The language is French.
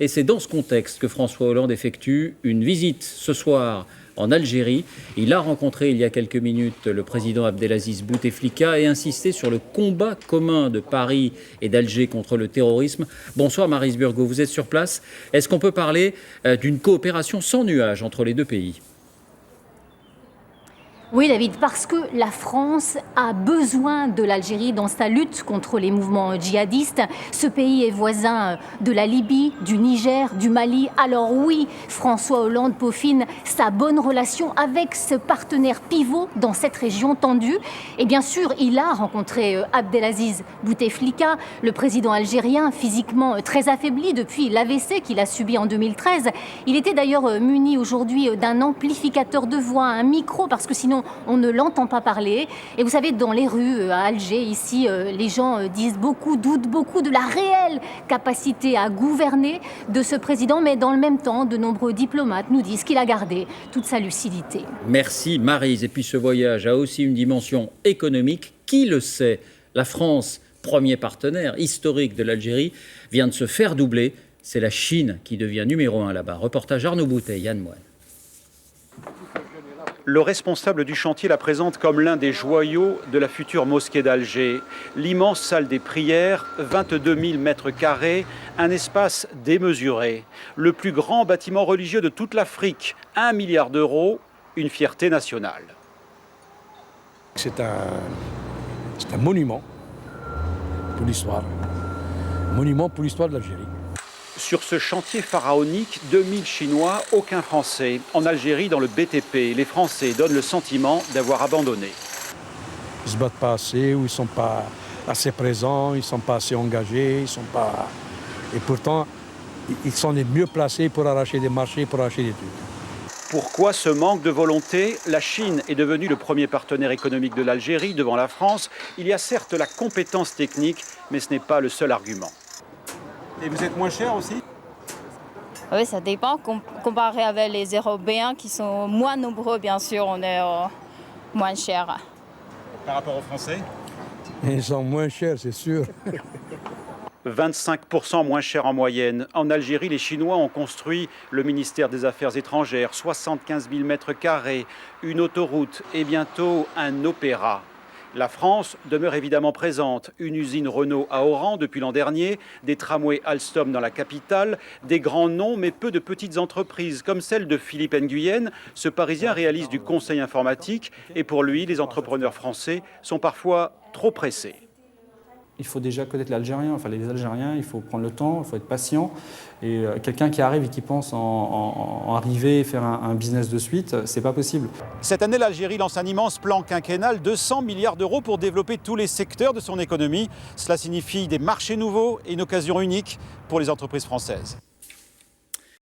Et c'est dans ce contexte que François Hollande effectue une visite ce soir en Algérie. Il a rencontré il y a quelques minutes le président Abdelaziz Bouteflika et insisté sur le combat commun de Paris et d'Alger contre le terrorisme. Bonsoir Maryse Burgot, vous êtes sur place. Est-ce qu'on peut parler d'une coopération sans nuage entre les deux pays ? Oui David, parce que la France a besoin de l'Algérie dans sa lutte contre les mouvements djihadistes. Ce pays est voisin de la Libye, du Niger, du Mali. Alors oui, François Hollande peaufine sa bonne relation avec ce partenaire pivot dans cette région tendue. Et bien sûr, il a rencontré Abdelaziz Bouteflika, le président algérien, physiquement très affaibli depuis l'AVC qu'il a subi en 2013. Il était d'ailleurs muni aujourd'hui d'un amplificateur de voix, un micro, parce que sinon on ne l'entend pas parler. Et vous savez, dans les rues à Alger, ici, les gens doutent beaucoup de la réelle capacité à gouverner de ce président. Mais dans le même temps, de nombreux diplomates nous disent qu'il a gardé toute sa lucidité. Merci Maryse. Et puis ce voyage a aussi une dimension économique. Qui le sait ? La France, premier partenaire historique de l'Algérie, vient de se faire doubler. C'est la Chine qui devient numéro 1 là-bas. Reportage Arnaud Boutet, Yann Moine. Le responsable du chantier la présente comme l'un des joyaux de la future mosquée d'Alger. L'immense salle des prières, 22 000 mètres carrés, un espace démesuré. Le plus grand bâtiment religieux de toute l'Afrique, 1 milliard d'euros, une fierté nationale. C'est un monument pour l'histoire. Monument pour l'histoire de l'Algérie. Sur ce chantier pharaonique, 2000 Chinois, aucun Français. En Algérie, dans le BTP, les Français donnent le sentiment d'avoir abandonné. Ils ne se battent pas assez, ou ils ne sont pas assez présents, ils ne sont pas assez engagés, Et pourtant, ils sont les mieux placés pour arracher des marchés, pour arracher des trucs. Pourquoi ce manque de volonté ? La Chine est devenue le premier partenaire économique de l'Algérie devant la France. Il y a certes la compétence technique, mais ce n'est pas le seul argument. Et vous êtes moins cher aussi ? Oui, ça dépend. Comparé avec les Européens qui sont moins nombreux, bien sûr, on est moins cher. Par rapport aux Français ? Ils sont moins chers, c'est sûr. 25% moins cher en moyenne. En Algérie, les Chinois ont construit le ministère des Affaires étrangères, 75 000 mètres carrés, une autoroute et bientôt un opéra. La France demeure évidemment présente. Une usine Renault à Oran depuis l'an dernier, des tramways Alstom dans la capitale, des grands noms mais peu de petites entreprises comme celle de Philippe Nguyen. Ce Parisien réalise du conseil informatique et pour lui, les entrepreneurs français sont parfois trop pressés. Il faut déjà connaître l'Algérien, enfin les Algériens, il faut prendre le temps, il faut être patient. Et quelqu'un qui arrive et qui pense en arriver et faire un business de suite, c'est pas possible. Cette année, l'Algérie lance un immense plan quinquennal, 200 milliards d'euros pour développer tous les secteurs de son économie. Cela signifie des marchés nouveaux et une occasion unique pour les entreprises françaises.